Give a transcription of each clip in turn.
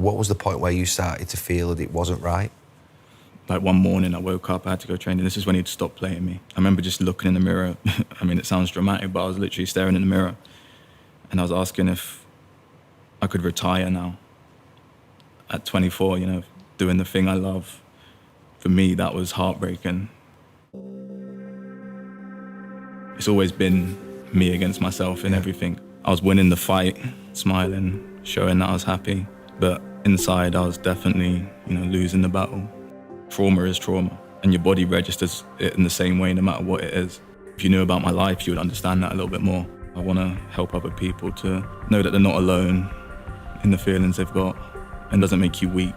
What was the point where you started to feel that it wasn't right? Like one morning I woke up, I had to go training. This is when he'd stopped playing me. I remember just looking in the mirror. I mean, it sounds dramatic, but I was literally staring in the mirror. And I was asking if I could retire now. At 24, you know, doing the thing I love. For me, that was heartbreaking. It's always been me against myself in everything. I was winning the fight, smiling, showing that I was happy. But inside, I was definitely, you know, losing the battle. Trauma is trauma, and your body registers it in the same way no matter what it is. If you knew about my life, you would understand that a little bit more. I want to help other people to know that they're not alone in the feelings they've got, and doesn't make you weak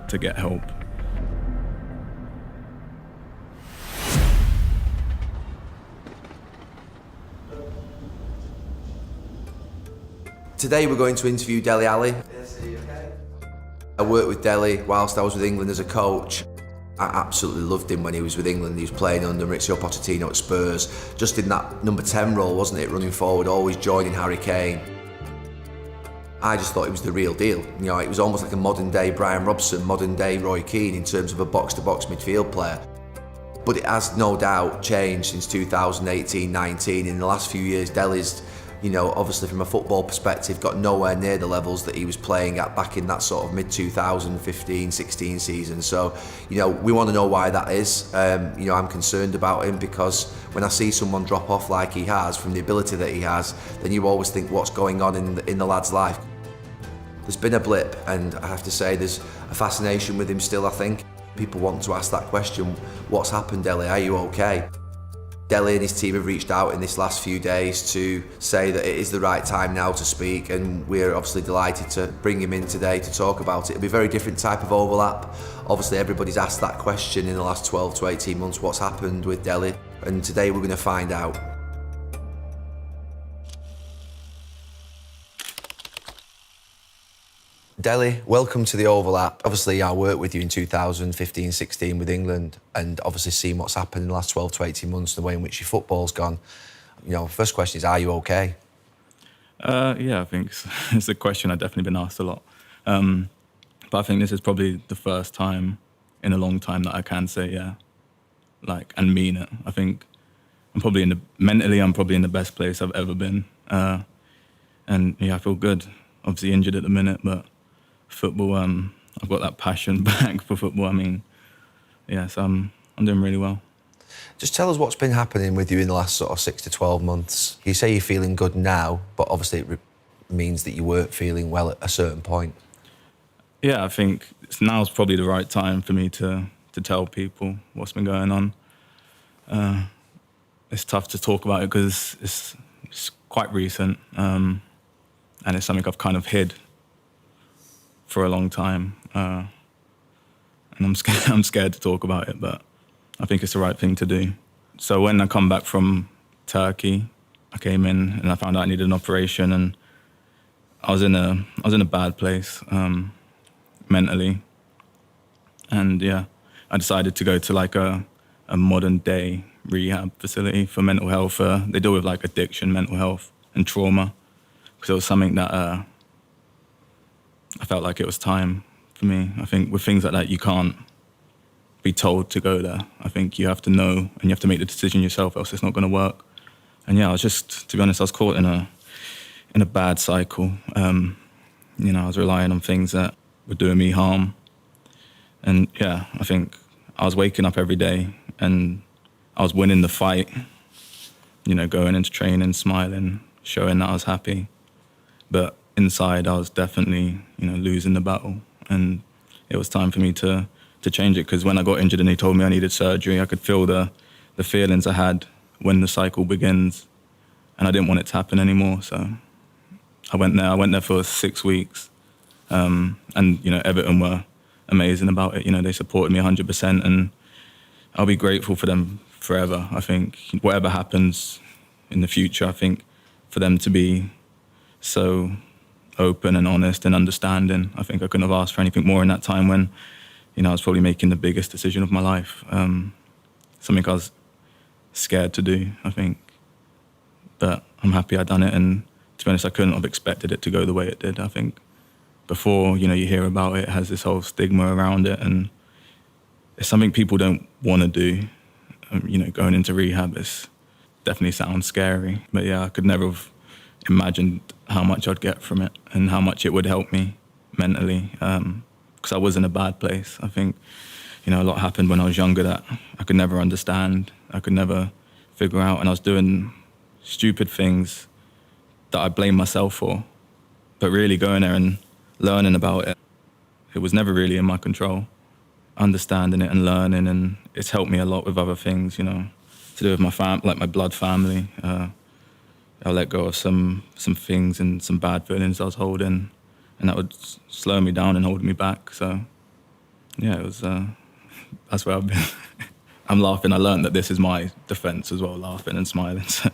to get help. Today we're going to interview Dele. I worked with Dele whilst I was with England as a coach. I absolutely loved him when he was with England. He was playing under Maurizio Pochettino at Spurs, just in that number 10 role, wasn't it, running forward, always joining Harry Kane. I just thought he was the real deal. You know, it was almost like a modern day Brian Robson, modern day Roy Keane in terms of a box-to-box midfield player. But it has no doubt changed since 2018-19. In the last few years, Dele's, you know, obviously from a football perspective, got nowhere near the levels that he was playing at back in that sort of mid-2015-16 season. So, you know, we want to know why that is. You know, I'm concerned about him because when I see someone drop off like he has, from the ability that he has, then you always think what's going on in the lad's life. There's been a blip, and I have to say there's a fascination with him still, I think. People want to ask that question, what's happened, Dele? Are you okay? Dele and his team have reached out in this last few days to say that it is the right time now to speak, and we're obviously delighted to bring him in today to talk about it. It'll be a very different type of overlap. Obviously everybody's asked that question in the last 12 to 18 months, what's happened with Dele, and today we're going to find out. Dele, welcome to the overlap. Obviously, I worked with you in 2015-16 with England, and obviously seen what's happened in the last 12 to 18 months, the way in which your football's gone. You know, first question is, are you okay? Yeah, I think it's a question I've definitely been asked a lot. But I think this is probably the first time in a long time that I can say yeah, like, and mean it. I think I'm probably mentally I'm probably in the best place I've ever been. And yeah, I feel good. Obviously injured at the minute, but football, I've got that passion back for football. I mean, yeah, so I'm doing really well. Just tell us what's been happening with you in the last sort of 6 to 12 months. You say you're feeling good now, but obviously it means that you weren't feeling well at a certain point. Yeah, I think now's probably the right time for me to tell people what's been going on. It's tough to talk about it because it's quite recent, and it's something I've kind of hid for a long time, and I'm scared to talk about it, but I think it's the right thing to do. So when I come back from Turkey, I came in and I found out I needed an operation, and I was in a bad place mentally, and yeah, I decided to go to like a modern day rehab facility for mental health. They deal with like addiction, mental health, and trauma, because it was something that I felt like it was time for me. I think with things like that, you can't be told to go there. I think you have to know, and you have to make the decision yourself, else it's not going to work. And yeah, I was just, to be honest, I was caught in a bad cycle. You know, I was relying on things that were doing me harm. And yeah, I think I was waking up every day and I was winning the fight, you know, going into training, smiling, showing that I was happy. But inside, I was definitely, you know, losing the battle. And it was time for me to change it, because when I got injured and they told me I needed surgery, I could feel the feelings I had when the cycle begins, and I didn't want it to happen anymore. So I went there for 6 weeks, and, you know, Everton were amazing about it. You know, they supported me 100%, and I'll be grateful for them forever. I think whatever happens in the future, I think for them to be so open and honest and understanding, I think I couldn't have asked for anything more in that time when, you know, I was probably making the biggest decision of my life. Something I was scared to do, I think. But I'm happy I done it, and to be honest, I couldn't have expected it to go the way it did. I think before, you hear about it, it has this whole stigma around it, and it's something people don't want to do. Going into rehab definitely sounds scary. But yeah, I could never have imagined how much I'd get from it and how much it would help me mentally, because I was in a bad place. I think, a lot happened when I was younger that I could never understand, I could never figure out, and I was doing stupid things that I blame myself for. But really going there and learning about it, it was never really in my control. Understanding it and learning, and it's helped me a lot with other things, to do with my blood family. I let go of some things and some bad feelings I was holding, and that would slow me down and hold me back. So yeah, it was that's where I've been. I'm laughing. I learned that this is my defense as well, laughing and smiling. So.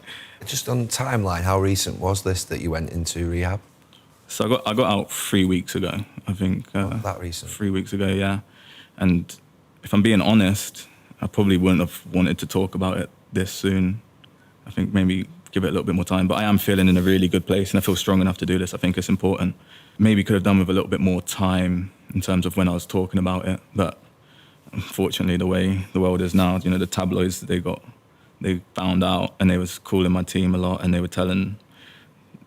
Just on timeline, how recent was this that you went into rehab? So I got out 3 weeks ago, I think. That recent? 3 weeks ago, yeah. And if I'm being honest, I probably wouldn't have wanted to talk about it this soon. I think maybe give it a little bit more time. But I am feeling in a really good place, and I feel strong enough to do this. I think it's important. Maybe could have done with a little bit more time in terms of when I was talking about it. But unfortunately, the way the world is now, the tabloids, they found out, and they was calling my team a lot, and they were telling,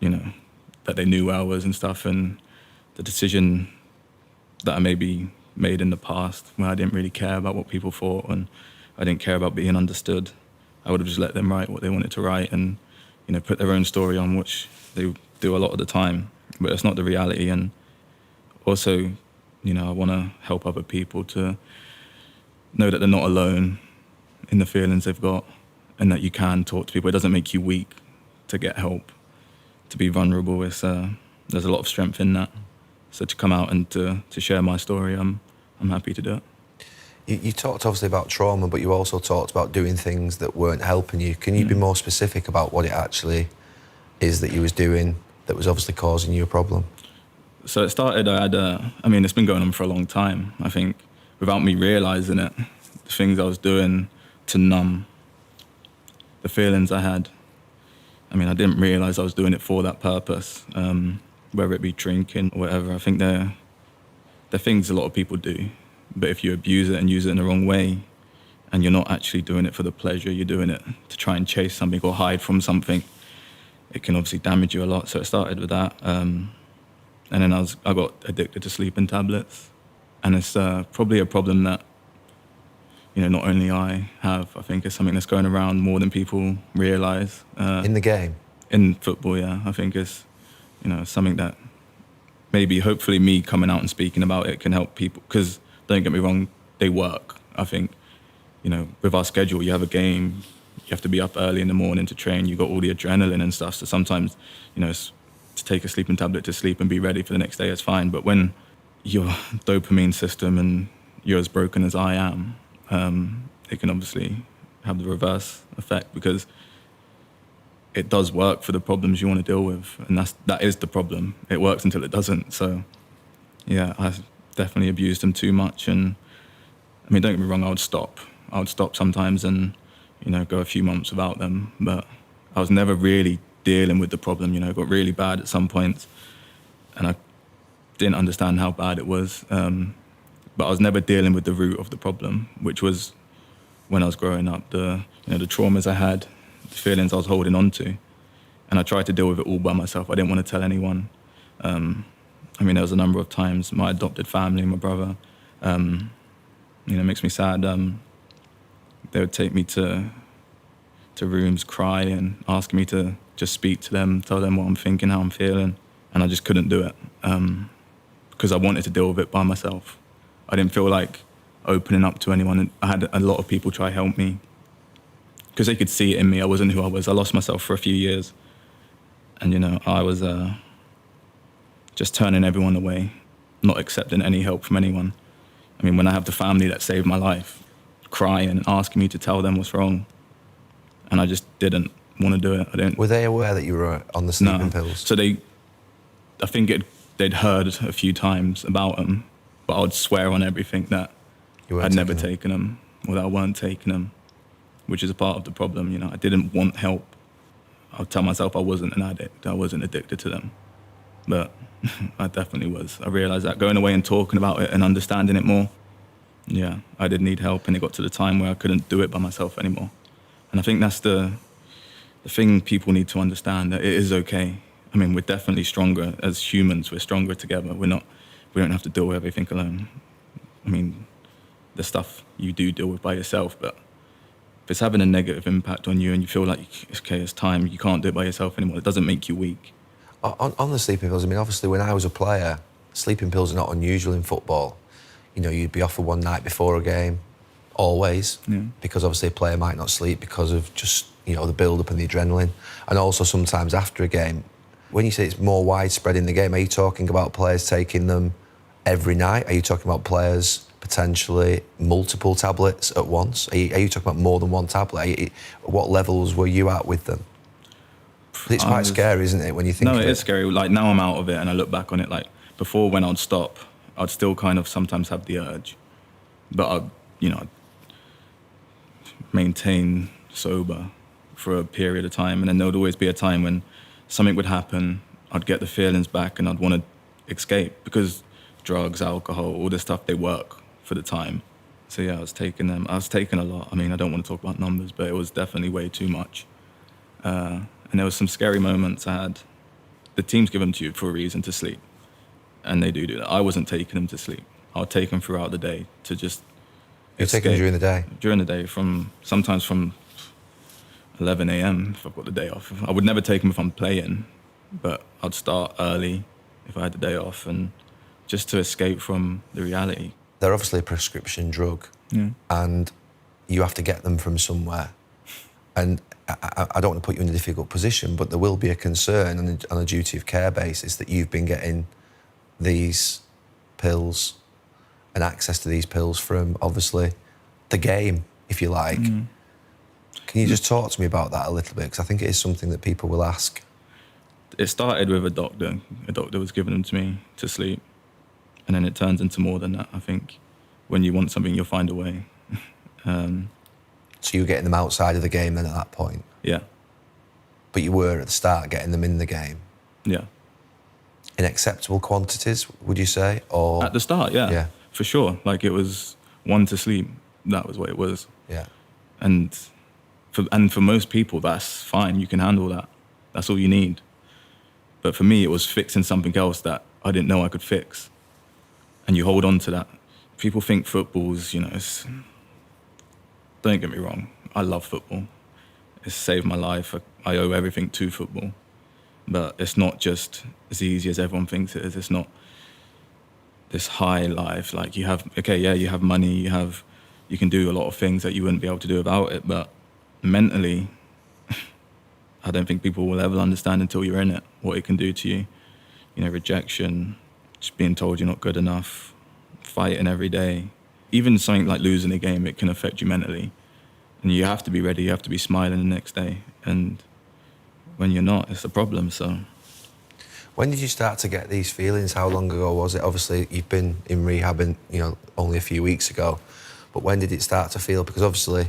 that they knew where I was and stuff. And the decision that I maybe made in the past, where I didn't really care about what people thought and I didn't care about being understood, I would have just let them write what they wanted to write and, put their own story on, which they do a lot of the time. But it's not the reality. And also, I want to help other people to know that they're not alone in the feelings they've got, and that you can talk to people. It doesn't make you weak to get help, to be vulnerable. There's a lot of strength in that. So to come out and to share my story, I'm happy to do it. You talked obviously about trauma, but you also talked about doing things that weren't helping you. Can you be more specific about what it actually is that you was doing that was obviously causing you a problem? So it started, it's been going on for a long time. I think without me realising it, the things I was doing to numb the feelings I had. I didn't realise I was doing it for that purpose, whether it be drinking or whatever. I think they're things a lot of people do. But if you abuse it and use it in the wrong way, and you're not actually doing it for the pleasure, you're doing it to try and chase something or hide from something, it can obviously damage you a lot. So it started with that. And then I got addicted to sleeping tablets. And it's probably a problem that, not only I have. I think it's something that's going around more than people realise. In the game? In football, yeah. I think it's, something that maybe, hopefully, me coming out and speaking about it can help people. Because, don't get me wrong, they work. I think, with our schedule, you have a game, you have to be up early in the morning to train, you got all the adrenaline and stuff. So sometimes, to take a sleeping tablet to sleep and be ready for the next day is fine. But when your dopamine system and you're as broken as I am, it can obviously have the reverse effect, because it does work for the problems you want to deal with, and that is the problem. It works until it doesn't. So yeah, I definitely abused them too much. And don't get me wrong, I would stop sometimes and go a few months without them, but I was never really dealing with the problem. It got really bad at some points, and I didn't understand how bad it was. But I was never dealing with the root of the problem, which was when I was growing up, the traumas I had, the feelings I was holding on to. And I tried to deal with it all by myself. I didn't want to tell anyone. There was a number of times my adopted family, my brother, it makes me sad. They would take me to rooms, cry, and ask me to just speak to them, tell them what I'm thinking, how I'm feeling. And I just couldn't do it because I wanted to deal with it by myself. I didn't feel like opening up to anyone. I had a lot of people try to help me because they could see it in me. I wasn't who I was. I lost myself for a few years. And, I was just turning everyone away, not accepting any help from anyone. When I have the family that saved my life, crying and asking me to tell them what's wrong, and I just didn't want to do it. I didn't. Were they aware that you were on the sleeping pills? So I think they'd heard a few times about them, but I would swear on everything that I'd never taken them, or that I weren't taking them, which is a part of the problem. I didn't want help. I would tell myself I wasn't an addict. I wasn't addicted to them, but I definitely was. I realised that going away and talking about it and understanding it more, yeah, I did need help, and it got to the time where I couldn't do it by myself anymore. And I think that's the thing people need to understand, that it is okay. I mean, we're definitely stronger as humans. We're stronger together. We don't have to deal with everything alone. I mean, the stuff you do deal with by yourself, but if it's having a negative impact on you and you feel like, okay, it's time, you can't do it by yourself anymore, it doesn't make you weak. On the sleeping pills, I mean, obviously when I was a player, sleeping pills are not unusual in football. You know, you'd be offered one night before a game, always, because obviously a player might not sleep because of just, you know, the build-up and the adrenaline, and also sometimes after a game. When you say it's more widespread in the game, are you talking about players taking them every night? Are you talking about players potentially multiple tablets at once? Are you talking about more than one tablet? What levels were you at with them? It's quite scary, isn't it, when you think of it? No, it is scary. Like, now I'm out of it and I look back on it, like, before when I'd stop, I'd still kind of sometimes have the urge. But I'd, you know, maintain sober for a period of time. And then there would always be a time when something would happen, I'd get the feelings back and I'd want to escape, because drugs, alcohol, all this stuff, they work for the time. So yeah, I was taking them. I was taking a lot. I mean, I don't want to talk about numbers, but it was definitely way too much. And there was some scary moments I had. The teams give them to you for a reason, to sleep. And they do that. I wasn't taking them to sleep. I would take them throughout the day to just escape. Taking them during the day? During the day, sometimes from 11 a.m. if I've got the day off. I would never take them if I'm playing, but I'd start early if I had the day off, and just to escape from the reality. They're obviously a prescription drug, and you have to get them from somewhere. And I don't want to put you in a difficult position, but there will be a concern on a duty of care basis that you've been getting these pills and access to these pills from, obviously, the game, if you like. Can you just talk to me about that a little bit? Because I think it is something that people will ask. It started with a doctor. A doctor was giving them to me to sleep. And then it turns into more than that. I think when you want something, you'll find a way. So you were getting them outside of the game then at that point? Yeah. But you were at the start getting them in the game? Yeah. In acceptable quantities, would you say? Or at the start, yeah. For sure. Like, it was one to sleep. That was what it was. Yeah. And for most people, that's fine. You can handle that. That's all you need. But for me, it was fixing something else that I didn't know I could fix. And you hold on to that. People think football's, you know, don't get me wrong, I love football. It's saved my life. I owe everything to football. But it's not just as easy as everyone thinks it is. It's not this high life. Like, you have money, you can do a lot of things that you wouldn't be able to do without it. But mentally, I don't think people will ever understand until you're in it, what it can do to you. You know, rejection, just being told you're not good enough, fighting every day. Even something like losing a game, it can affect you mentally. And you have to be ready, you have to be smiling the next day. And when you're not, it's a problem, so. When did you start to get these feelings? How long ago was it? Obviously, you've been in rehab, you know, only a few weeks ago. But when did it start to feel? Because obviously,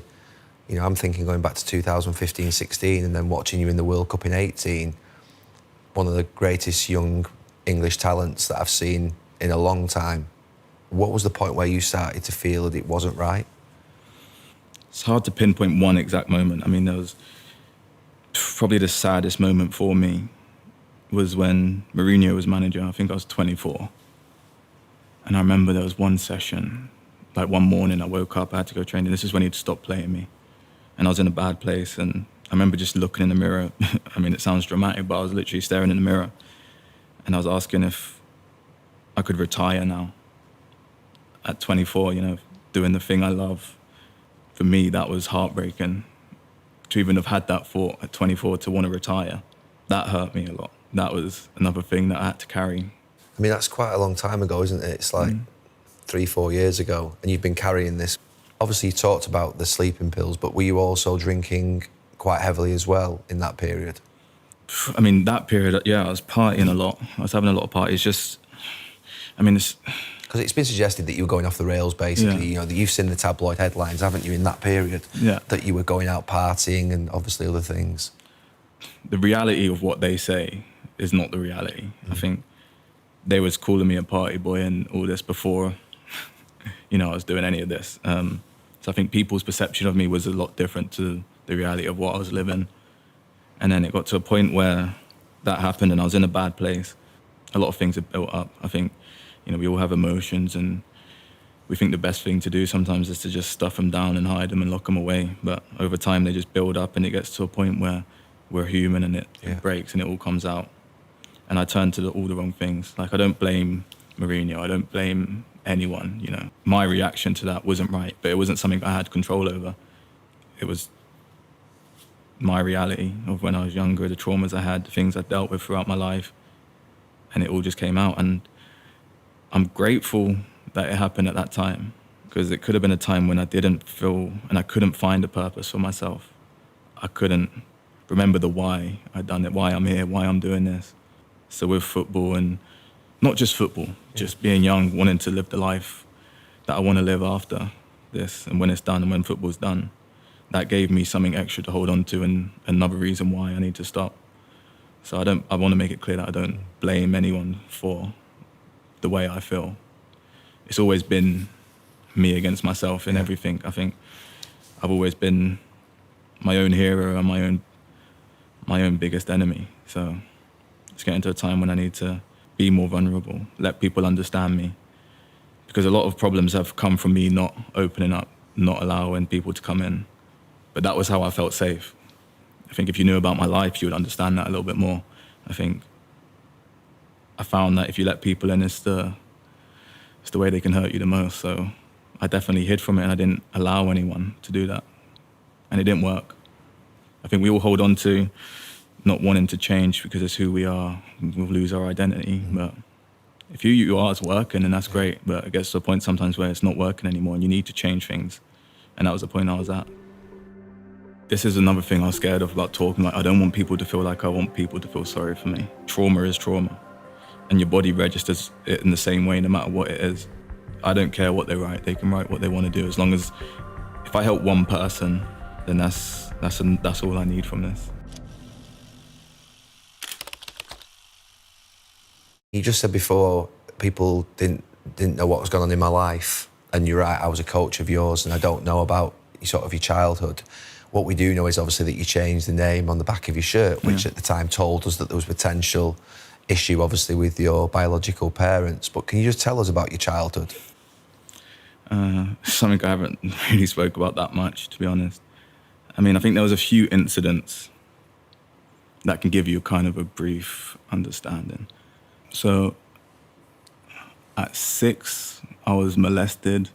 you know, I'm thinking going back to 2015, 16, and then watching you in the World Cup in 18, one of the greatest young English talents that I've seen in a long time. What was the point where you started to feel that it wasn't right? It's hard to pinpoint one exact moment. I mean, there was probably the saddest moment for me was when Mourinho was manager. I think I was 24. And I remember there was one session, like one morning I woke up, I had to go training. This is when he'd stopped playing me. And I was in a bad place. And I remember just looking in the mirror. I mean, it sounds dramatic, but I was literally staring in the mirror. And I was asking if I could retire now. At 24, you know, doing the thing I love. For me, that was heartbreaking. To even have had that thought at 24 to want to retire, that hurt me a lot. That was another thing that I had to carry. I mean, that's quite a long time ago, isn't it? It's like 3-4 years ago, and you've been carrying this. Obviously, you talked about the sleeping pills, but were you also drinking quite heavily as well in that period? I mean, that period, yeah, I was partying a lot. I was having a lot of parties. Just, I mean, it's... Because it's been suggested that you were going off the rails, basically. You know, that you've seen the tabloid headlines, haven't you, in that period? Yeah. That you were going out partying and obviously other things. The reality of what they say is not the reality. I think they was calling me a party boy and all this before, I was doing any of this. So I think people's perception of me was a lot different to the reality of what I was living. And then it got to a point where that happened and I was in a bad place. A lot of things have built up. I think, we all have emotions, and we think the best thing to do sometimes is to just stuff them down and hide them and lock them away. But over time, they just build up, and it gets to a point where we're human and it breaks and it all comes out. And I turned to all the wrong things. Like, I don't blame Mourinho. I don't blame anyone, My reaction to that wasn't right, but it wasn't something I had control over. It was my reality of when I was younger, the traumas I had, the things I dealt with throughout my life, and it all just came out. And I'm grateful that it happened at that time, because it could have been a time when I didn't feel and I couldn't find a purpose for myself. I couldn't remember the why I'd done it, why I'm here, why I'm doing this. So with football, and not just football, just being young, wanting to live the life that I want to live after this, and when it's done and when football's done, that gave me something extra to hold on to, and another reason why I need to stop. So I want to make it clear that I don't blame anyone for the way I feel. It's always been me against myself in everything. I think I've always been my own hero and my own biggest enemy. So it's getting to a time when I need to be more vulnerable, let people understand me. Because a lot of problems have come from me not opening up, not allowing people to come in. But that was how I felt safe. I think if you knew about my life, you would understand that a little bit more. I think I found that if you let people in, it's the way they can hurt you the most. So I definitely hid from it, and I didn't allow anyone to do that. And it didn't work. I think we all hold on to not wanting to change because it's who we are. We'll lose our identity. But if you are, it's working, and that's great. But it gets to a point sometimes where it's not working anymore, and you need to change things. And that was the point I was at. This is another thing I was scared of about talking. Like, I don't want people to feel like I want people to feel sorry for me. Trauma is trauma. And your body registers it in the same way no matter what it is. I don't care what they write. They can write what they want to do. As long as, if I help one person, then that's all I need from this. You just said before people didn't know what was going on in my life, and you're right, I was a coach of yours, and I don't know about sort of your childhood. What we do know is obviously that you changed the name on the back of your shirt, which at the time told us that there was potential issue, obviously, with your biological parents. But can you just tell us about your childhood? Something I haven't really spoke about that much, to be honest. I mean, I think there was a few incidents that can give you kind of a brief understanding. So at 6, I was molested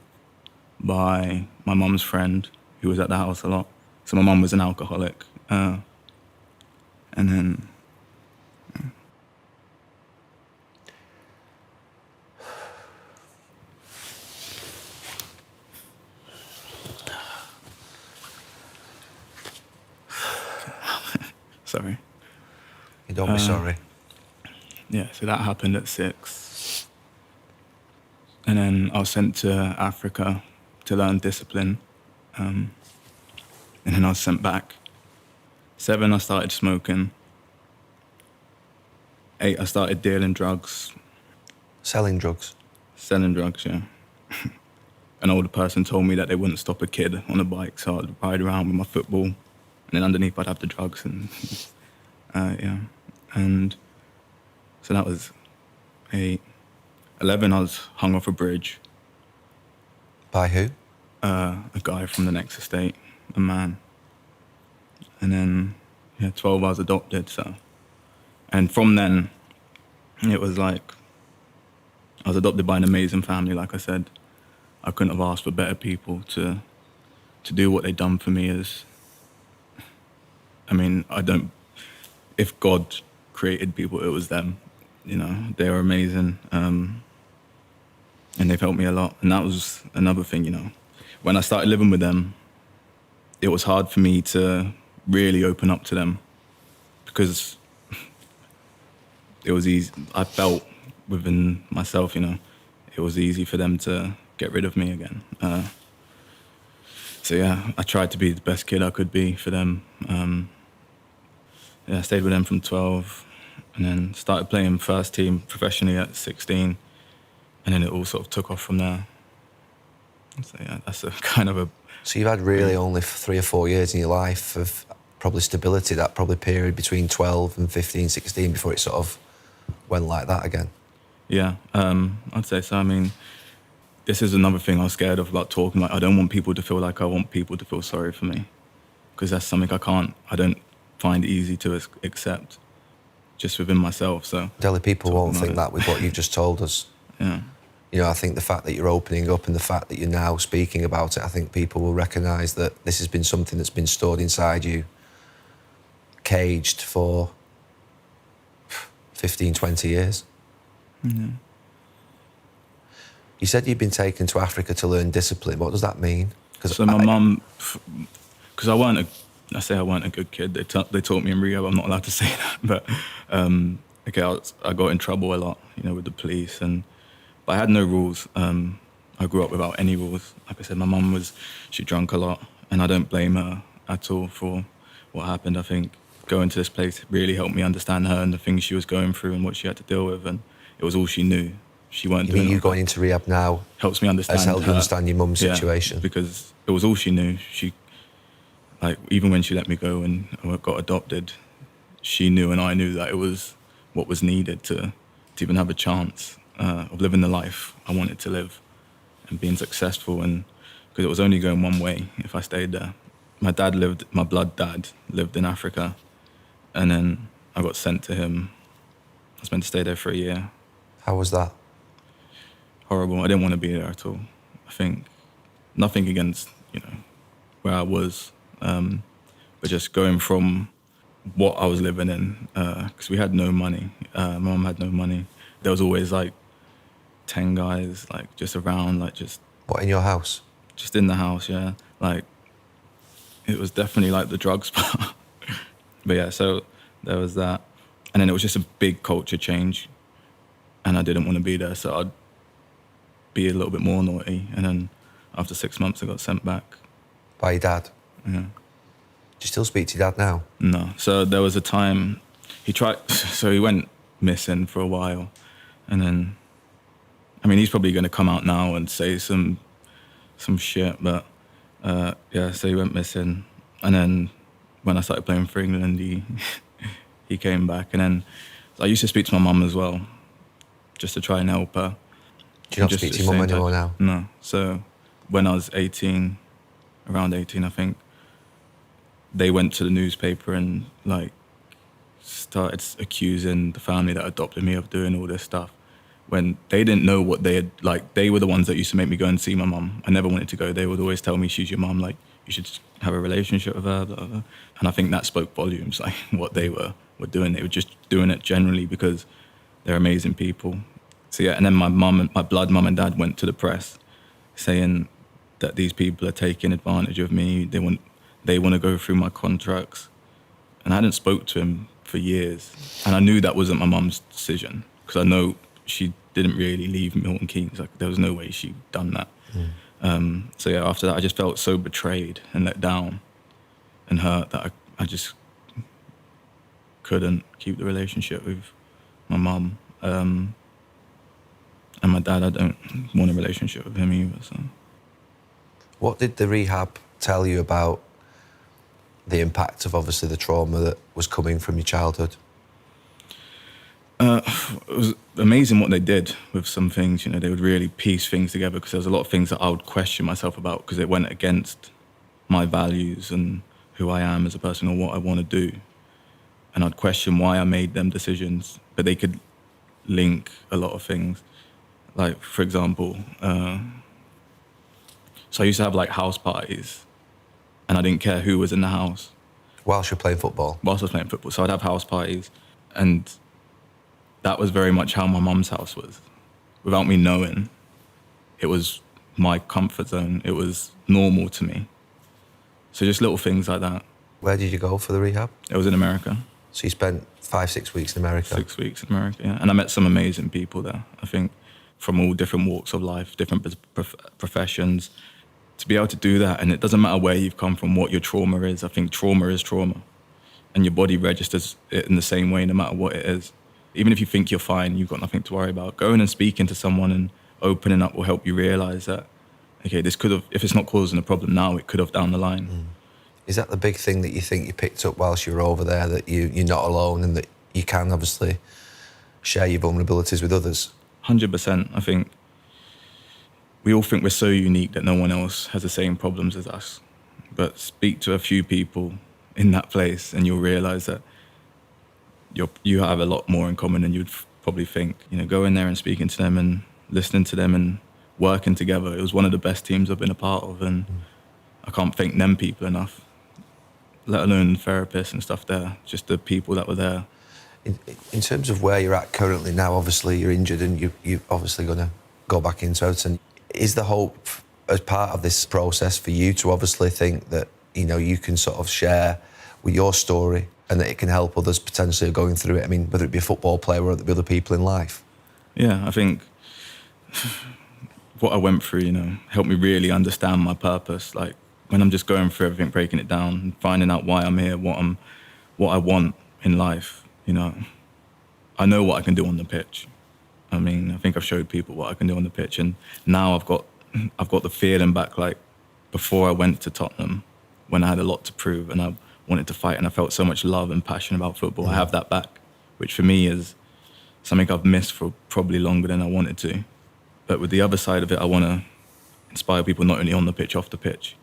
by my mum's friend who was at the house a lot. So my mum was an alcoholic. And then... Sorry. You don't be sorry. Yeah, so that happened at 6. And then I was sent to Africa to learn discipline. And then I was sent back. 7, I started smoking. 8, I started dealing drugs. Selling drugs? Selling drugs, yeah. An older person told me that they wouldn't stop a kid on a bike, so I'd ride around with my football, and then underneath I'd have the drugs, and yeah. And so that was 8. 11, I was hung off a bridge. By who? A guy from the next estate, a man. And then, 12, I was adopted, so. And from then, it was like, I was adopted by an amazing family, like I said. I couldn't have asked for better people to do what they'd done for me. If God created people, it was them. They were amazing. And they've helped me a lot. And that was another thing, When I started living with them, it was hard for me to really open up to them because it was easy. I felt within myself, it was easy for them to get rid of me again. So yeah, I tried to be the best kid I could be for them. I stayed with them from 12. and then started playing first team professionally at 16, and then it all sort of took off from there. So yeah, that's a kind of a... So you've had really only 3 or 4 years in your life of probably stability, that probably period between 12 and 15, 16 before it sort of went like that again. Yeah, I'd say so. I mean, this is another thing I was scared of about talking. Like, I don't want people to feel like I want people to feel sorry for me, because that's something I don't find easy to accept just within myself. So Dele, people won't think that with what you've just told us. Yeah. You know, I think the fact that you're opening up and the fact that you're now speaking about it, I think people will recognise that this has been something that's been stored inside you, caged for 15, 20 years. Yeah. You said you'd been taken to Africa to learn discipline. What does that mean? So my mum, because I weren't a good kid. They taught me in rehab. I'm not allowed to say that, but I got in trouble a lot, with the police, but I had no rules. I grew up without any rules. Like I said, my mum she drank a lot, and I don't blame her at all for what happened. I think going to this place really helped me understand her and the things she was going through and what she had to deal with, and it was all she knew. She weren't doing it. You going into rehab now helps me understand. Has helped you understand your mum's situation. Because it was all she knew. Even when she let me go and I got adopted, she knew and I knew that it was what was needed to even have a chance of living the life I wanted to live and being successful. And because it was only going one way if I stayed there. My blood dad lived in Africa, and then I got sent to him. I was meant to stay there for a year. How was that? Horrible. I didn't want to be there at all. I think nothing against, where I was, but just going from what I was living in, because we had no money. My mum had no money. There was always 10 guys just around, just... What, in your house? Just in the house, yeah. It was definitely the drug spot. But yeah, so there was that. And then it was just a big culture change, and I didn't want to be there, so I'd be a little bit more naughty. And then after 6 months, I got sent back. By your dad? Yeah. Do you still speak to your dad now? No. So there was a time he went missing for a while. And then, he's probably going to come out now and say some shit, but so he went missing. And then when I started playing for England, he came back. And then I used to speak to my mum as well, just to try and help her. Do you not speak to your mum anymore now? No. So when I was 18, around 18, I think, they went to the newspaper and started accusing the family that adopted me of doing all this stuff, when they didn't know what they had. They were the ones that used to make me go and see my mum. I never wanted to go. They would always tell me, she's your mum, you should have a relationship with her, blah, blah, blah. And I think that spoke volumes, what they were doing. They were just doing it generally because they're amazing people. So yeah, and then my blood mum and dad went to the press saying that these people are taking advantage of me. They want to go through my contracts. And I hadn't spoke to him for years. And I knew that wasn't my mum's decision, because I know she didn't really leave Milton Keynes. There was no way she'd done that. So yeah, after that, I just felt so betrayed and let down and hurt that I just couldn't keep the relationship with my mum. And my dad, I don't want a relationship with him either. So, what did the rehab tell you about the impact of obviously the trauma that was coming from your childhood? It was amazing what they did with some things. They would really piece things together, because there was a lot of things that I would question myself about, because it went against my values and who I am as a person or what I want to do. And I'd question why I made them decisions, but they could link a lot of things. For example, so I used to have house parties, and I didn't care who was in the house. Whilst you're playing football? Whilst I was playing football. So I'd have house parties, and that was very much how my mum's house was. Without me knowing, it was my comfort zone. It was normal to me. So just little things like that. Where did you go for the rehab? It was in America. So you spent 5-6 weeks in America? 6 weeks in America, yeah. And I met some amazing people there, I think, from all different walks of life, different professions. To be able to do that, and it doesn't matter where you've come from, what your trauma is. I think trauma is trauma, and your body registers it in the same way no matter what it is. Even if you think you're fine, you've got nothing to worry about. Going and speaking to someone and opening up will help you realise that, okay, this could have, if it's not causing a problem now, it could have down the line. Is that the big thing that you think you picked up whilst you were over there, that you're not alone and that you can obviously share your vulnerabilities with others? 100%. I think we all think we're so unique that no one else has the same problems as us. But speak to a few people in that place and you'll realise that you have a lot more in common than you'd probably think. You know, going there and speaking to them and listening to them and working together. It was one of the best teams I've been a part of, and I can't thank them people enough, let alone therapists and stuff there, just the people that were there. In terms of where you're at currently now, obviously you're injured and you're obviously going to go back into it. And is the hope as part of this process for you to obviously think that, you know, you can sort of share with your story and that it can help others potentially going through it? I mean, whether it be a football player or whether it be other people in life. Yeah, I think what I went through, you know, helped me really understand my purpose. Like when I'm just going through everything, breaking it down, and finding out why I'm here, what I want in life, you know, I know what I can do on the pitch. I mean, I think I've showed people what I can do on the pitch, and now I've got the feeling back, like before I went to Tottenham, when I had a lot to prove and I wanted to fight and I felt so much love and passion about football. I have that back, which for me is something I've missed for probably longer than I wanted to. But with the other side of it, I want to inspire people not only on the pitch, off the pitch,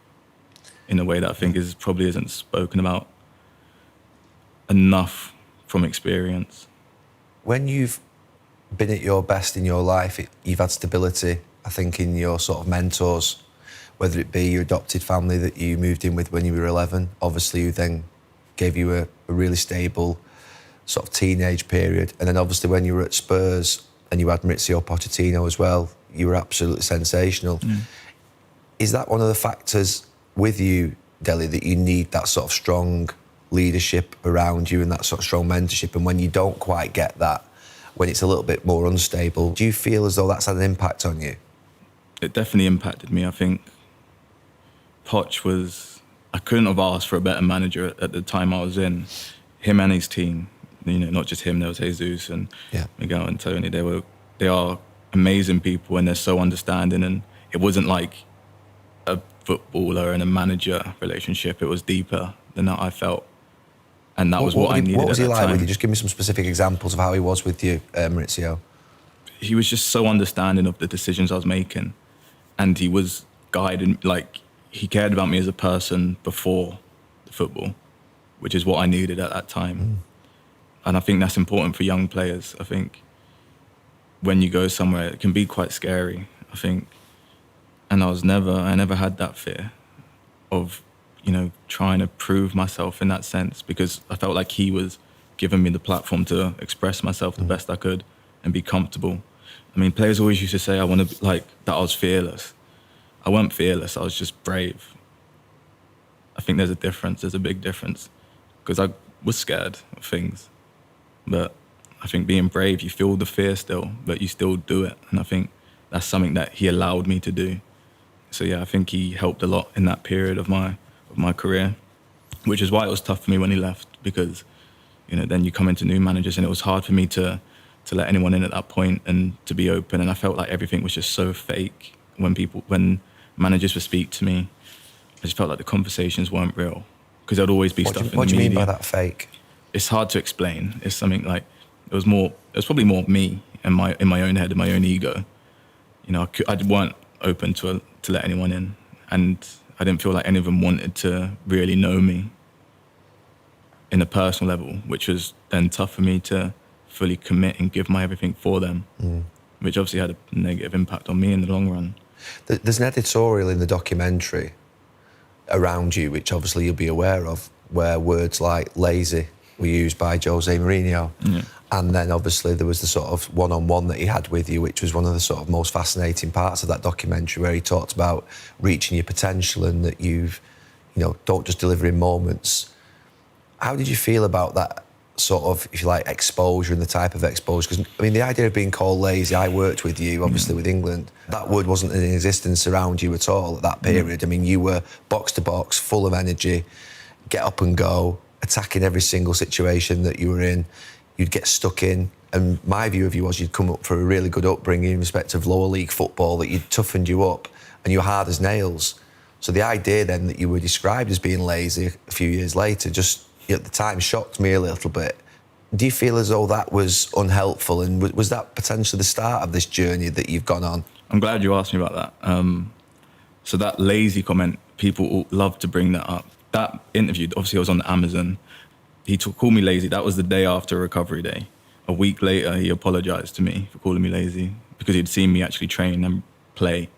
in a way that I think probably isn't spoken about enough from experience. When you've been at your best in your life, you've had stability, I think, in your sort of mentors, whether it be your adopted family that you moved in with when you were 11, obviously who then gave you a really stable sort of teenage period. And then obviously when you were at Spurs and you had Maurizio Pochettino as well, you were absolutely sensational. Is that one of the factors with you, Dele, that you need that sort of strong leadership around you and that sort of strong mentorship? And when you don't quite get that, when it's a little bit more unstable, do you feel as though that's had an impact on you? It definitely impacted me. I think I couldn't have asked for a better manager at the time I was in. Him and his team, you know, not just him, there was Jesus and Miguel and Tony. They are amazing people and they're so understanding, and it wasn't like a footballer and a manager relationship. It was deeper than that, I felt. And that was what I needed at that time. What was he like with you? Just give me some specific examples of how he was with you, Maurizio. He was just so understanding of the decisions I was making, and he was guiding, like he cared about me as a person before the football, which is what I needed at that time. And I think that's important for young players. I think when you go somewhere, it can be quite scary, I think. And I never had that fear of, you know, trying to prove myself in that sense, because I felt like he was giving me the platform to express myself the best I could and be comfortable. I mean, players always used to say I want to be like that. I was fearless. I wasn't fearless. I was just brave. I think there's a difference. There's a big difference, because I was scared of things, but I think being brave, you feel the fear still, but you still do it. And I think that's something that he allowed me to do. So yeah, I think he helped a lot in that period of my career, which is why it was tough for me when he left, because, you know, then you come into new managers and it was hard for me to let anyone in at that point and to be open. And I felt like everything was just so fake when managers would speak to me. I just felt like the conversations weren't real, because there'd always be stuff in the media. What do you mean by that fake? It's hard to explain. It's something like, it was probably more me and in my own head and my own ego. You know, I weren't open to let anyone in, and I didn't feel like any of them wanted to really know me in a personal level, which was then tough for me to fully commit and give my everything for them, which obviously had a negative impact on me in the long run. There's an editorial in the documentary around you, which obviously you'll be aware of, where words like lazy were used by Jose Mourinho. And then obviously there was the sort of one-on-one that he had with you, which was one of the sort of most fascinating parts of that documentary, where he talked about reaching your potential and that don't just deliver in moments. How did you feel about that sort of, if you like, exposure and the type of exposure? Because, I mean, the idea of being called lazy, I worked with you, obviously, with England. That word wasn't in existence around you at all at that period. I mean, you were box to box, full of energy, get up and go, attacking every single situation that you were in. you'd get stuck in. And my view of you was you'd come up for a really good upbringing in respect of lower league football, that you'd toughened you up and you were hard as nails. So the idea then that you were described as being lazy a few years later just at the time shocked me a little bit. Do you feel as though that was unhelpful, and was that potentially the start of this journey that you've gone on? I'm glad you asked me about that. So that lazy comment, people love to bring that up. That interview, obviously I was on Amazon. He called me lazy. That was the day after recovery day. A week later, he apologized to me for calling me lazy because he'd seen me actually train and play.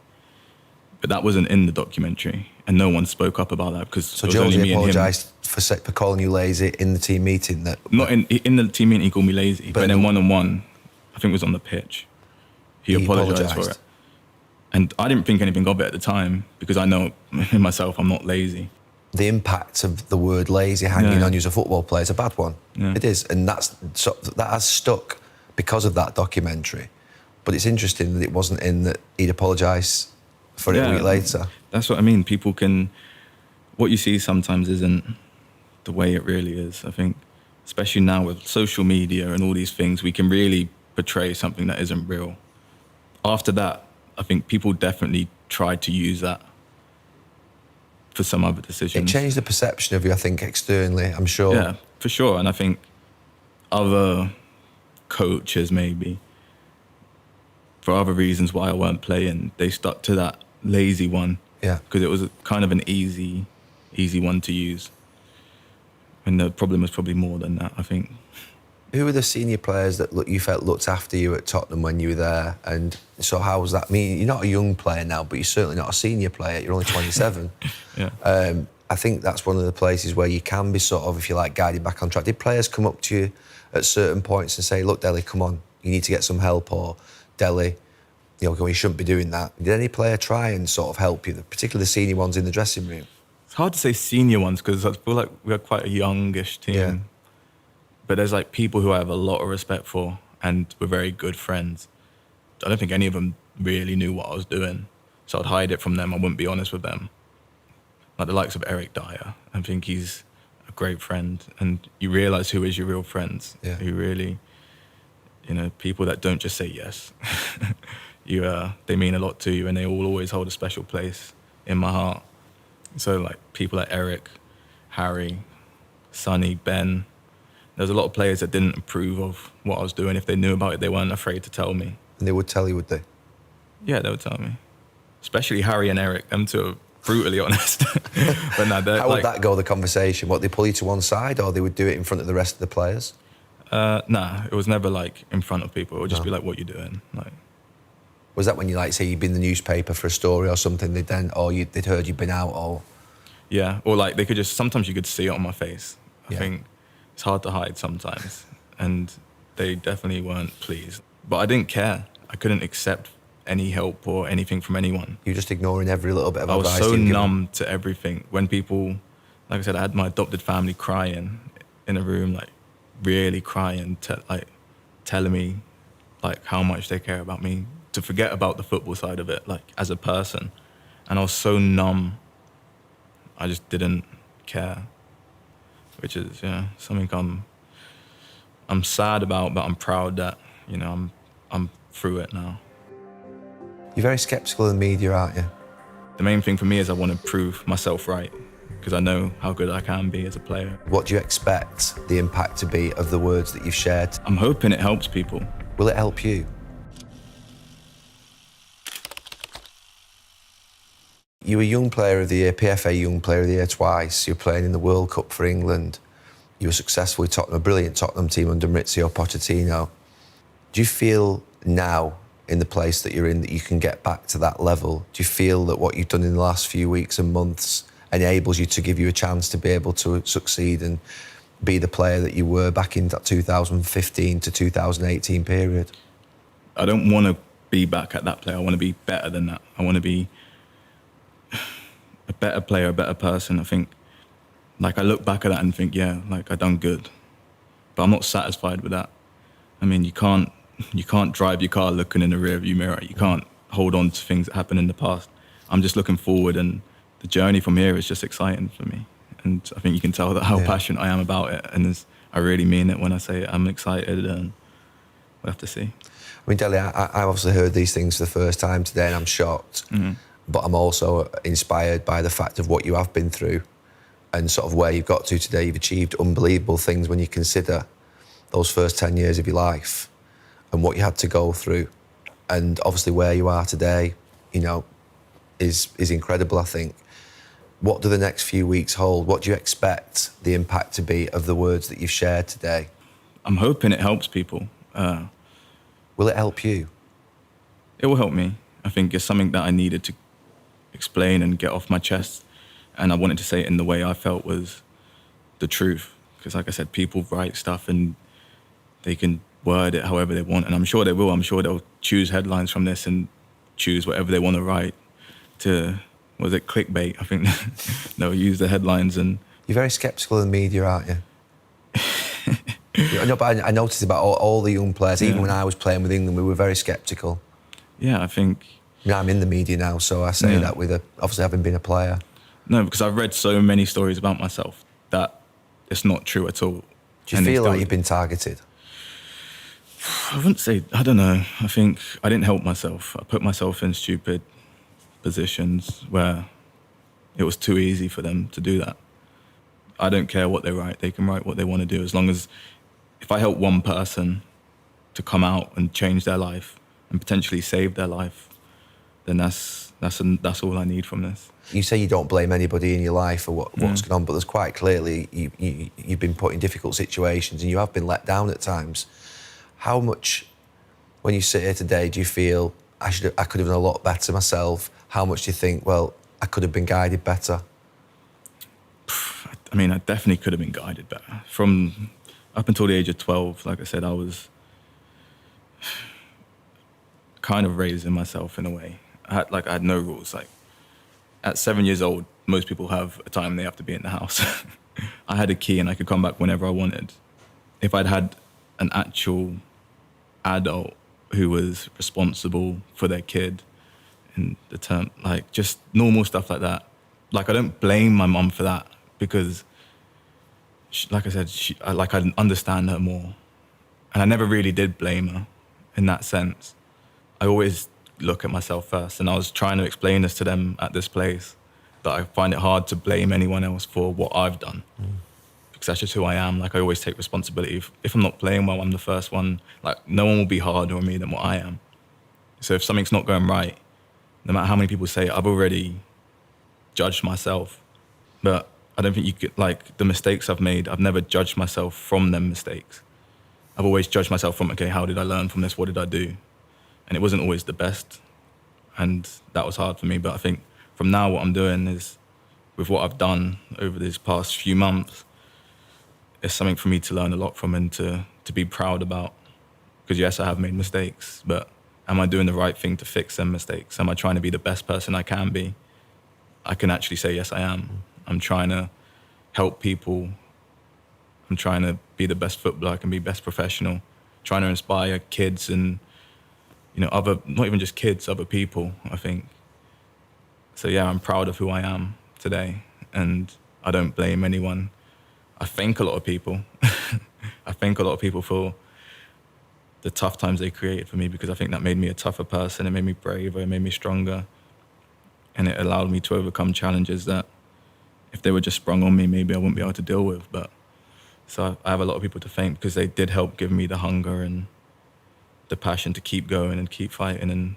But that wasn't in the documentary, and no one spoke up about that because so it was only me and him. apologised for calling you lazy in the team meeting? Not in the team meeting, he called me lazy, but in one-on-one, I think it was on the pitch, he apologised for it. And I didn't think anything of it at the time because I know in myself I'm not lazy. The impact of the word lazy hanging on you as a football player is a bad one. Yeah. It is, and that has stuck because of that documentary. But it's interesting that it wasn't in that he'd apologise for it a week later. That's what I mean. People can... What you see sometimes isn't the way it really is, I think. Especially now with social media and all these things, we can really portray something that isn't real. After that, I think people definitely tried to use that for some other decisions. It changed the perception of you, I think, externally, I'm sure. Yeah, for sure. And I think other coaches, maybe, for other reasons why I weren't playing, they stuck to that lazy one. Yeah. Because it was kind of an easy one to use. And the problem was probably more than that, I think. Who were the senior players that you felt looked after you at Tottenham when you were there? And so how was that? I mean, you're not a young player now, but you're certainly not a senior player. You're only 27. Yeah. I think that's one of the places where you can be sort of, if you like, guided back on track. Did players come up to you at certain points and say, look, Dele, come on, you need to get some help, or Dele, you shouldn't be doing that? Did any player try and sort of help you, particularly the senior ones in the dressing room? It's hard to say senior ones because I feel like we're quite a youngish team. Yeah. But there's like people who I have a lot of respect for and we're very good friends. I don't think any of them really knew what I was doing. So I'd hide it from them. I wouldn't be honest with them. Like the likes of Eric Dyer. I think he's a great friend. And you realise who is your real friends. Yeah. Who really, people that don't just say yes. They mean a lot to you and they will always hold a special place in my heart. So like people like Eric, Harry, Sonny, Ben. There's a lot of players that didn't approve of what I was doing. If they knew about it, they weren't afraid to tell me. And they would tell you, would they? Yeah, they would tell me. Especially Harry and Eric, them two are brutally honest. But no, how would that go, the conversation? What, they pull you to one side, or they would do it in front of the rest of the players? Nah, it was never like in front of people. It would just be like, what you doing? Like, was that when you say you'd been in the newspaper for a story or something, they'd heard you'd been out, or? Yeah, or like they could sometimes you could see it on my face. I think it's hard to hide sometimes. And they definitely weren't pleased. But I didn't care. I couldn't accept any help or anything from anyone. You were just ignoring every little bit of advice. I was so numb to everything. When people, like I said, I had my adopted family crying in a room, like really crying, telling me like how much they care about me, to forget about the football side of it, like as a person. And I was so numb, I just didn't care, which is something I'm sad about, but I'm proud that I'm through it now. You're very sceptical of the media, aren't you? The main thing for me is I want to prove myself right because I know how good I can be as a player. What do you expect the impact to be of the words that you've shared? I'm hoping it helps people. Will it help you? You were Young Player of the Year, PFA Young Player of the Year twice. You were playing in the World Cup for England. You were successful with Tottenham, a brilliant Tottenham team under Maurizio Pochettino. Do you feel now, in the place that you're in, that you can get back to that level? Do you feel that what you've done in the last few weeks and months enables you to give you a chance to be able to succeed and be the player that you were back in that 2015 to 2018 period? I don't want to be back at that player. I want to be better than that. I want to be a better player, a better person. I think, I look back at that and think, I done good. But I'm not satisfied with that. I mean, you can't drive your car looking in the rearview mirror. You can't hold on to things that happened in the past. I'm just looking forward, and the journey from here is just exciting for me. And I think you can tell that how passionate I am about it. And I really mean it when I say I'm excited, and we'll have to see. I mean, Dele, I obviously heard these things for the first time today and I'm shocked, but I'm also inspired by the fact of what you have been through and sort of where you've got to today. You've achieved unbelievable things when you consider those first 10 years of your life and what you had to go through. And obviously where you are today, you know, is incredible, I think. What do the next few weeks hold? What do you expect the impact to be of the words that you've shared today? I'm hoping it helps people. Will it help you? It will help me. I think it's something that I needed to explain and get off my chest. And I wanted to say it in the way I felt was the truth. Because like I said, people write stuff and they can word it however they want. And I'm sure they will. I'm sure they'll choose headlines from this and choose whatever they want to write to, was it clickbait? I think they'll use the headlines. And you're very sceptical of the media, aren't you? No, but I noticed about all the young players, even when I was playing with England, we were very sceptical. Yeah, I think... I mean, I'm in the media now, so I say that with obviously having been a player. No, because I've read so many stories about myself that it's not true at all. Do you feel like you've been targeted? I wouldn't say, I don't know. I think I didn't help myself. I put myself in stupid positions where it was too easy for them to do that. I don't care what they write. They can write what they want to do as long as if I help one person to come out and change their life and potentially save their life, then that's all I need from this. You say you don't blame anybody in your life for what's going on, but there's quite clearly you've been put in difficult situations and you have been let down at times. How much, when you sit here today, do you feel I could have done a lot better myself? How much do you think, well, I could have been guided better? I mean, I definitely could have been guided better. From up until the age of 12, like I said, I was kind of raising myself in a way. I had no rules. Like at 7 years old, most people have a time they have to be in the house. I had a key and I could come back whenever I wanted. If I'd had an actual adult who was responsible for their kid, in the term, like just normal stuff like that. Like I don't blame my mum for that because, like I said, I understand her more. And I never really did blame her in that sense. I always look at myself first, and I was trying to explain this to them at this place, that I find it hard to blame anyone else for what I've done. Because that's just who I am. Like I always take responsibility. If I'm not playing well, I'm the first one. Like no one will be harder on me than what I am. So if something's not going right, no matter how many people say it, I've already judged myself. But I don't think you could, like the mistakes I've made, I've never judged myself from them mistakes. I've always judged myself from, okay, how did I learn from this? What did I do? And it wasn't always the best. And that was hard for me. But I think from now what I'm doing is, with what I've done over these past few months, it's something for me to learn a lot from and to be proud about. Because yes, I have made mistakes, but am I doing the right thing to fix them mistakes? Am I trying to be the best person I can be? I can actually say, yes, I am. I'm trying to help people. I'm trying to be the best footballer I can be, best professional, trying to inspire kids and, you know, other, not even just kids, other people, I think. So yeah, I'm proud of who I am today, and I don't blame anyone. I thank a lot of people. I thank a lot of people for the tough times they created for me, because I think that made me a tougher person. It made me braver, it made me stronger. And it allowed me to overcome challenges that if they were just sprung on me, maybe I wouldn't be able to deal with. But so I have a lot of people to thank, because they did help give me the hunger and the passion to keep going and keep fighting and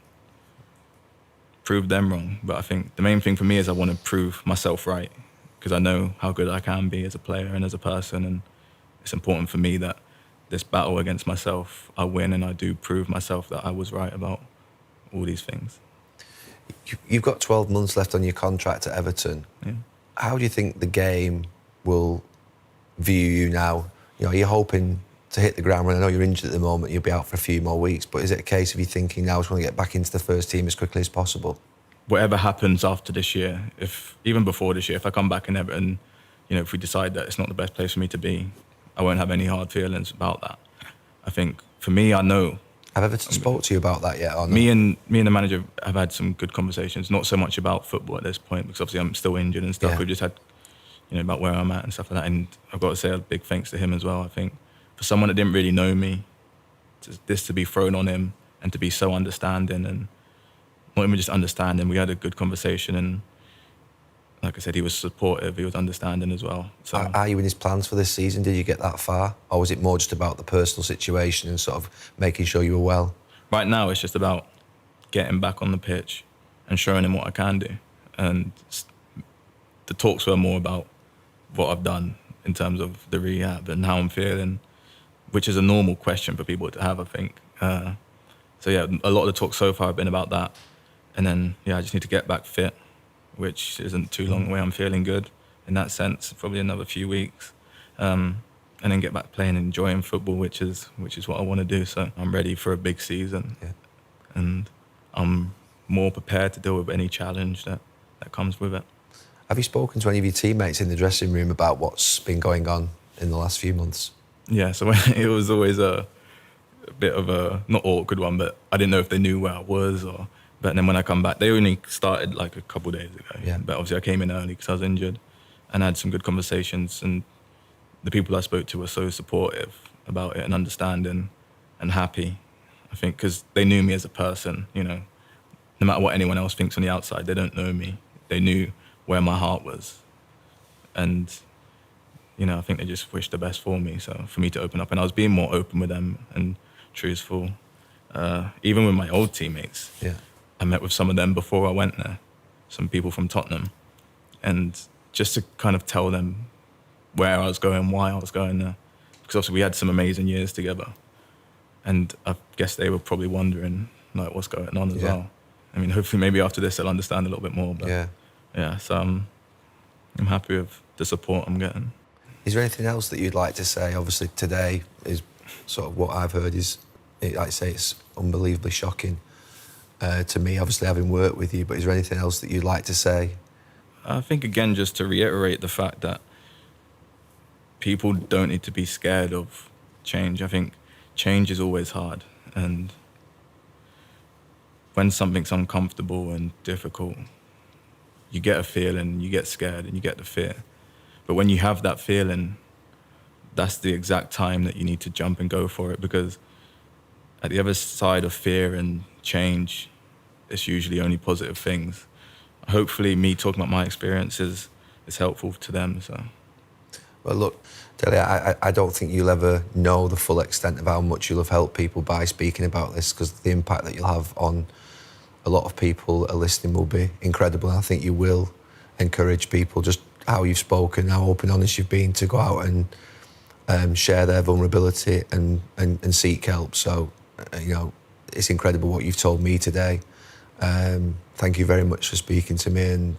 prove them wrong. But I think the main thing for me is I want to prove myself right, because I know how good I can be as a player and as a person. And it's important for me that this battle against myself, I win and I do prove myself that I was right about all these things. You've got 12 months left on your contract at Everton. Yeah. How do you think the game will view you now? You know, are you hoping to hit the ground running? I know you're injured at the moment, you'll be out for a few more weeks, but is it a case of you thinking now I just want to get back into the first team as quickly as possible? Whatever happens after this year, even before this year, if I come back in Everton, you know, if we decide that it's not the best place for me to be, I won't have any hard feelings about that. I think for me, I know. Have Everton spoke to you about that yet or not? Me and the manager have had some good conversations, not so much about football at this point, because obviously I'm still injured and stuff. Yeah. We've just had about where I'm at and stuff like that. And I've got to say a big thanks to him as well. I think for someone that didn't really know me, this to be thrown on him and to be so understanding, and not even just understanding, we had a good conversation, and like I said, he was supportive, he was understanding as well. So Are you in his plans for this season? Did you get that far? Or was it more just about the personal situation and sort of making sure you were well? right now it's just about getting back on the pitch and showing him what I can do. And the talks were more about what I've done in terms of the rehab and how I'm feeling, which is a normal question for people to have, I think. So yeah, a lot of the talks so far have been about that. And then, I just need to get back fit, which isn't too long away. I'm feeling good in that sense, probably another few weeks. And then get back playing and enjoying football, which is what I want to do. So I'm ready for a big season. Yeah. And I'm more prepared to deal with any challenge that comes with it. Have you spoken to any of your teammates in the dressing room about what's been going on in the last few months? Yeah, so it was always a bit of a, not awkward one, but I didn't know if they knew where I was. But then when I come back, they only started like a couple of days ago. Yeah. But obviously I came in early because I was injured, and I had some good conversations, and the people I spoke to were so supportive about it and understanding and happy, I think, because they knew me as a person. No matter what anyone else thinks on the outside, they don't know me. They knew where my heart was. And, I think they just wished the best for me. So for me to open up, and I was being more open with them and truthful, even with my old teammates. Yeah. I met with some of them before I went there, some people from Tottenham, and just to kind of tell them where I was going, why I was going there. Because obviously we had some amazing years together, and I guess they were probably wondering like what's going on as well. I mean, hopefully maybe after this they'll understand a little bit more. But so I'm happy with the support I'm getting. Is there anything else that you'd like to say? Obviously today is sort of what I've heard is, like I say, it's unbelievably shocking to me, obviously having worked with you, but is there anything else that you'd like to say? I think, again, just to reiterate the fact that people don't need to be scared of change. I think change is always hard, and when something's uncomfortable and difficult, you get a feeling, you get scared, and you get the fear. But when you have that feeling, that's the exact time that you need to jump and go for it, because at the other side of fear and change, it's usually only positive things. Hopefully me talking about my experiences is helpful to them. So, well, look, Dele, I don't think you'll ever know the full extent of how much you'll have helped people by speaking about this, because the impact that you'll have on a lot of people that are listening will be incredible. And I think you will encourage people, just how you've spoken, how open and honest you've been, to go out and share their vulnerability and seek help. So, it's incredible what you've told me today. Thank you very much for speaking to me, and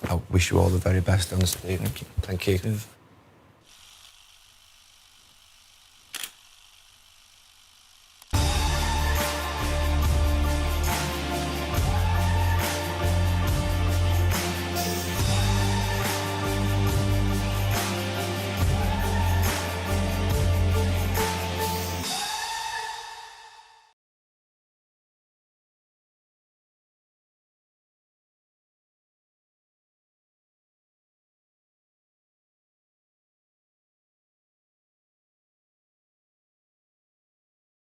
I wish you all the very best, honestly. Thank you. Thank you. Cheers.